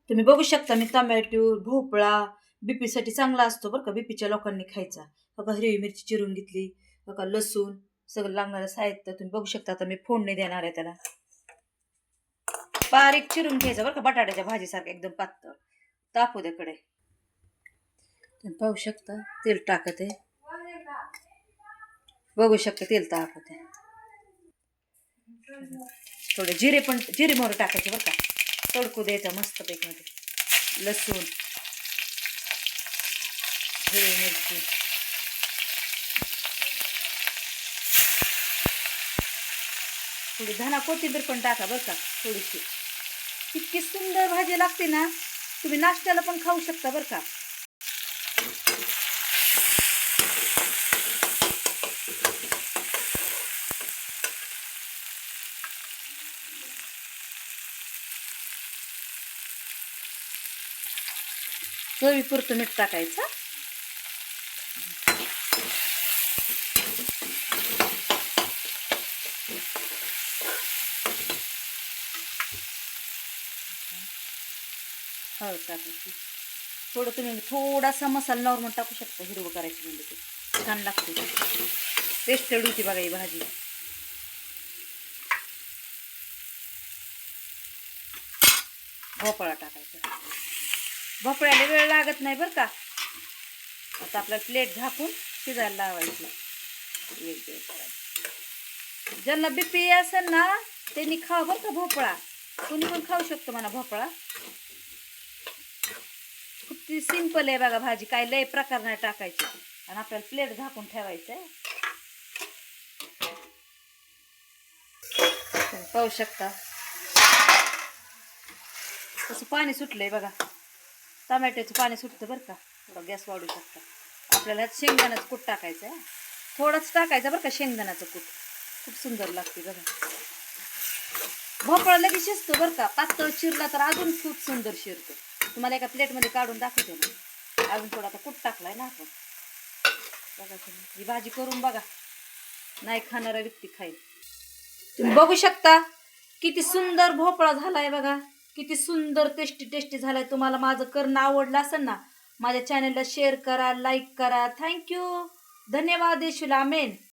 तुम्ही बघू शकता मी टोमॅटो भोपळा बीपी साठी चांगला असतो बरं का, बीपीच्या लोकांनी खायचा. बघा हिरवी मिरची चिरून घेतली, बघा लसूण, सगळं लागणारं साहित्य तुम्ही बघू शकता. आता मी फोडणी देणार आहे त्याला. बारीक चिरून घ्यायचं बरं का, बटाट्याच्या भाजीसारखं एकदम पातळ. तापू द्या कडे. तुम्ही पाहू शकता तेल टाकत आहे, बघू शकता तेल तापत आहे. थोडे जिरे मोहरी टाकायचे बरं का, तडकू द्यायचा मस्त पैकी मध्ये. लसूण, हिरवी मिरची, थोडी धना कोथिंबीर पण टाका बरं का थोडीशी. इतकी सुंदर भाजी लागते ना, तुम्ही नाश्त्याला पण खाऊ शकता बरं का. चवीपुरतं मीठ टाकायचं. हळद टाकायची. थोडं तुम्ही थोडासा मसाला नॉर्मल टाकू शकता, हिरवं करायची म्हणजे ते छान लागते. टेस्टेड होती बघा ही भाजी. भोपळा टाकायचा. भोपळ्याला वेळ लागत नाही बरं का. आता आपल्याला प्लेट झाकून शिजायला लावायची. एक दिवस करायचं. ज्यांना बीपी असेल ना त्यांनी खावा बरं का भोपळा. कोणी पण खाऊ शकतो म्हणा भोपळा. खूप ती सिंपल आहे बघा भाजी, काय लय प्रकार नाही टाकायचे. आणि आपल्याला प्लेट झाकून ठेवायचं आहे. पाहू शकता कसं पाणी सुटलंय बघा. टोमॅटोचं पाणी सुटतं बरं का. थोडा गॅस वाढू शकता. आपल्याला ह्यात शेंगदाण्याचं कूट टाकायचं आहे. थोडंच टाकायचं बरं का शेंगदाण्याचं कूट, खूप सुंदर लागते बघा. भोपळा लगेच शिजतो बरं का, पातळ चिरला तर अजून खूप सुंदर शिरतो. तुम्हाला एका प्लेटमध्ये काढून दाखवते ना. अजून थोडा आता कूट टाकलाय ना आपण. बघा ही भाजी करून बघा, नाही खाणारा व्यक्ती खाईल. तुम्ही बघू शकता किती सुंदर भोपळा झालाय बघा, किती सुंदर टेस्टी टेस्टी झालाय. तुम्हाला माझं करणं आवडलं असेल ना, माझ्या चॅनलला शेअर करा, लाईक करा. थँक्यू, धन्यवाद. देशूला आमेन.